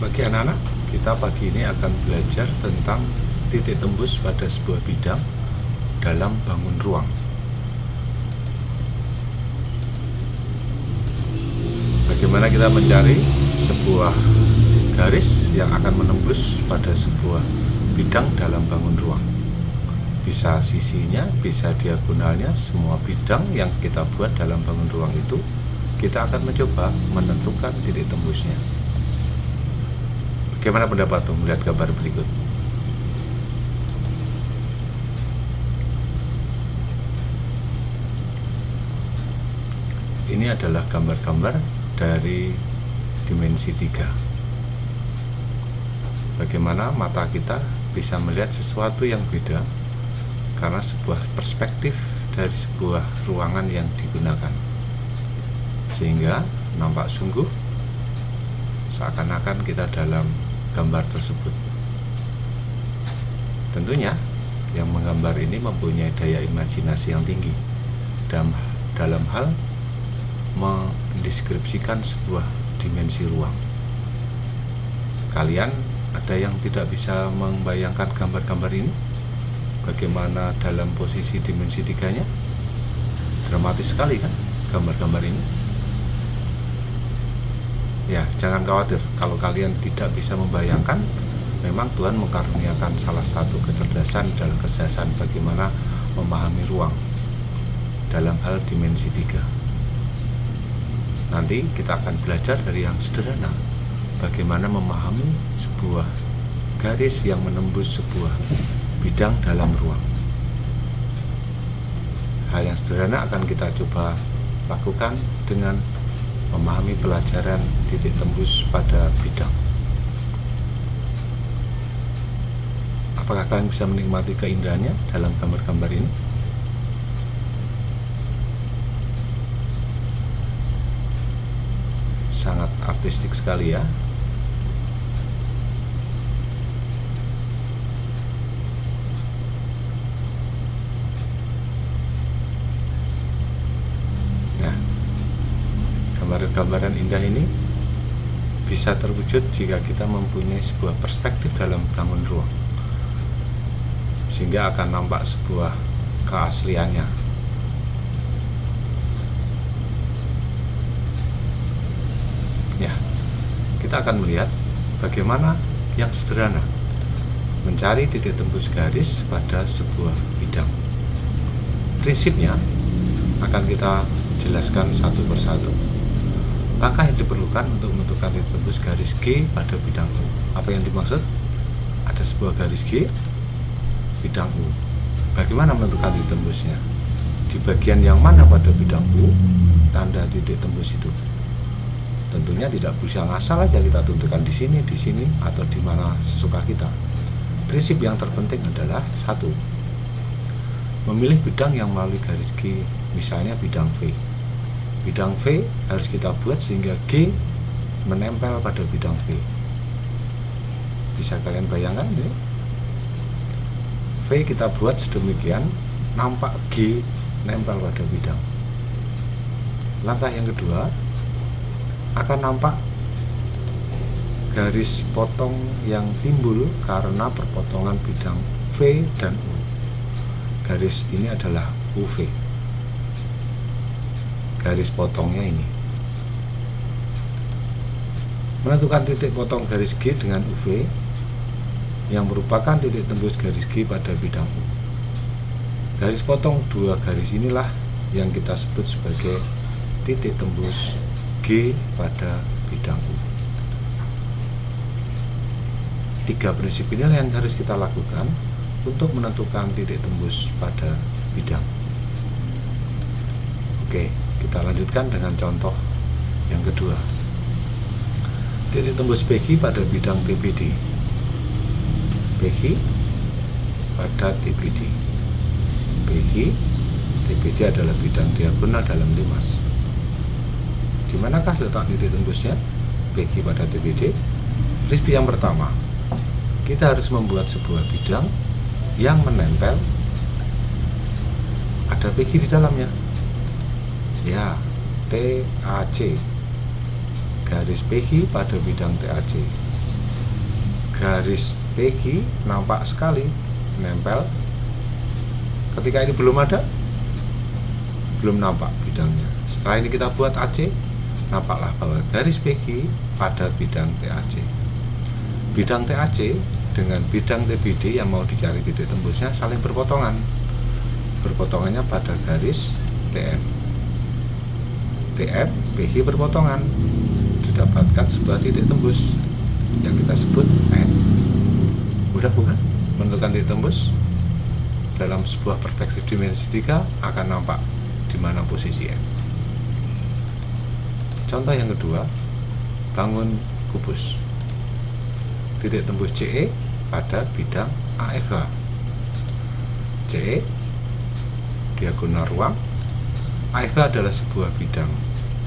Bagi anak-anak, kita pagi ini akan belajar tentang titik tembus pada sebuah bidang dalam bangun ruang. Bagaimana kita mencari sebuah garis yang akan menembus pada sebuah bidang dalam bangun ruang. Bisa sisinya, bisa diagonalnya, semua bidang yang kita buat dalam bangun ruang itu, kita akan mencoba menentukan titik tembusnya. Bagaimana pendapatmu melihat gambar berikut? Ini adalah gambar-gambar dari dimensi 3. Bagaimana mata kita bisa melihat sesuatu yang beda karena sebuah perspektif dari sebuah ruangan yang digunakan, sehingga nampak sungguh seakan-akan kita dalam gambar tersebut. Tentunya yang menggambar ini mempunyai daya imajinasi yang tinggi dalam hal mendeskripsikan sebuah dimensi ruang. Kalian ada yang tidak bisa membayangkan gambar-gambar ini? Bagaimana dalam posisi dimensi 3-nya? Dramatis sekali kan gambar-gambar ini? Ya, jangan khawatir kalau kalian tidak bisa membayangkan. Memang Tuhan mengkaruniakan salah satu kecerdasan dalam kecerdasan bagaimana memahami ruang dalam hal dimensi 3. Nanti kita akan belajar dari yang sederhana, bagaimana memahami sebuah garis yang menembus sebuah bidang dalam ruang. Hal yang sederhana akan kita coba lakukan dengan memahami pelajaran titik tembus pada bidang. Apakah kalian bisa menikmati keindahannya dalam gambar-gambar ini? Sangat artistik sekali ya. Gambaran indah ini bisa terwujud jika kita mempunyai sebuah perspektif dalam bangun ruang, sehingga akan nampak sebuah keasliannya. Ya, kita akan melihat bagaimana yang sederhana mencari titik tembus garis pada sebuah bidang. Prinsipnya akan kita jelaskan satu persatu. Langkah yang diperlukan untuk menentukan titik tembus garis G pada bidang U. Apa yang dimaksud? Ada sebuah garis G, bidang U. Bagaimana menentukan titik tembusnya? Di bagian yang mana pada bidang U tanda titik tembus itu? Tentunya tidak bisa ngasal aja kita tentukan di sini, atau di mana sesuka kita. Prinsip yang terpenting adalah satu, memilih bidang yang melalui garis G, misalnya bidang V. Bidang V harus kita buat sehingga G menempel pada bidang V. Bisa kalian bayangkan ya? V kita buat sedemikian, nampak G nempel pada bidang. Langkah yang kedua, akan nampak garis potong yang timbul karena perpotongan bidang V dan U. Garis ini adalah UV. Garis potongnya ini. Menentukan titik potong garis G dengan UV yang merupakan titik tembus garis G pada bidang U. Garis potong dua garis inilah yang kita sebut sebagai titik tembus G pada bidang U. Tiga prinsip inilah yang harus kita lakukan untuk menentukan titik tembus pada bidang. Oke, kita lanjutkan dengan contoh yang kedua. Titik tembus PG pada bidang TBD. PG pada TBD. PG, TBD adalah bidang diagonal dalam limas. Di manakah letak titik tembusnya PG pada TBD? Prinsip yang pertama, kita harus membuat sebuah bidang yang menempel, ada PG di dalamnya. Ya, TAC, garis PG pada bidang TAC. garis PQ nampak sekali nempel. Ketika ini belum ada, belum nampak bidangnya. Setelah ini kita buat AC, nampaklah bahwa garis PQ pada bidang TAC. Bidang TAC dengan bidang TBD yang mau dicari titik tembusnya saling berpotongan. Berpotongannya pada garis TF. TF, PQ berpotongan, didapatkan sebuah titik tembus yang kita sebut N. Mudah bukan? Menentukan titik tembus dalam sebuah perspektif dimensi 3 akan nampak di mana posisi N. Contoh yang kedua, bangun kubus. Titik tembus CE pada bidang AFH. CE diagonal ruang. AFH adalah sebuah bidang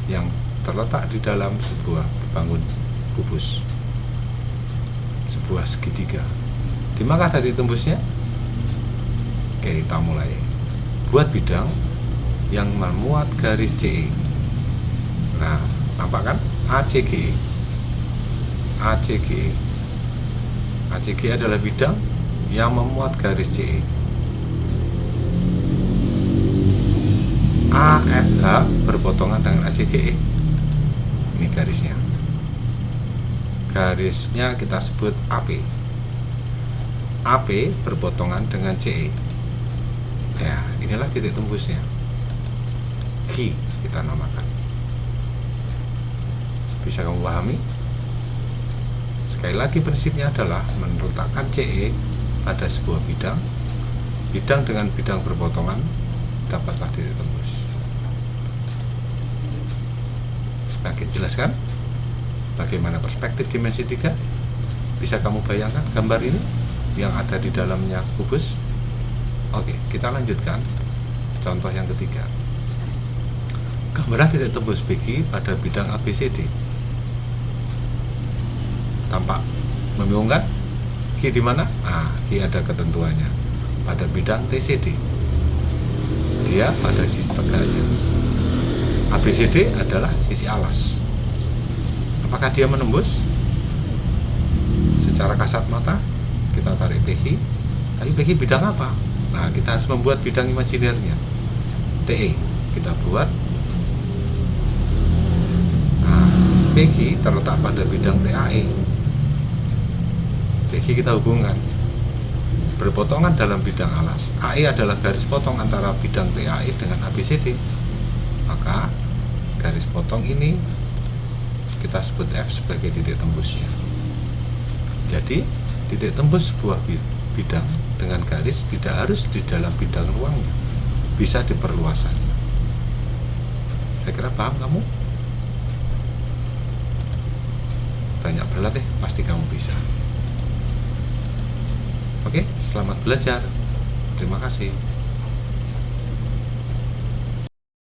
yang terletak di dalam sebuah bangun kubus, sebuah segitiga. Di mana ada titik tembusnya? Oke, kita mulai. Buat bidang yang memuat garis CE. Nah, nampak kan? ACG. ACG. ACG adalah bidang yang memuat garis CE. AFH berpotongan dengan ACGE. Ini garisnya. Garisnya kita sebut AP. AP berpotongan dengan CE. Ya, inilah titik tembusnya. Q kita namakan. Bisa kamu pahami? Sekali lagi prinsipnya adalah meletakkan CE pada sebuah bidang. Bidang dengan bidang berpotongan dapatlah titik tembus. Semakin jelaskan bagaimana perspektif dimensi 3? Bisa kamu bayangkan gambar ini yang ada di dalamnya kubus? Oke, kita lanjutkan contoh yang ketiga. Gambaran titik tembus PQ pada bidang ABCD. Tampak membingungkan? Q di mana? Nah, Q ada ketentuannya pada bidang TCD. Dia pada sisi tegaknya. ABCD adalah sisi alas. Apakah dia menembus? Secara kasat mata kita tarik PQ. Tapi PQ bidang apa? Nah, kita harus membuat bidang imajinernya. TE kita buat. Nah, PQ terletak pada bidang TAE. PQ kita hubungkan berpotongan dalam bidang alas. AE adalah garis potong antara bidang TAE dengan ABCD. Maka garis potong ini kita sebut F sebagai titik tembusnya. Jadi titik tembus sebuah bidang dengan garis tidak harus di dalam bidang ruangnya, bisa diperluasannya. Saya kira paham kamu? Banyak berlatih, pasti kamu bisa. Oke, selamat belajar. Terima kasih.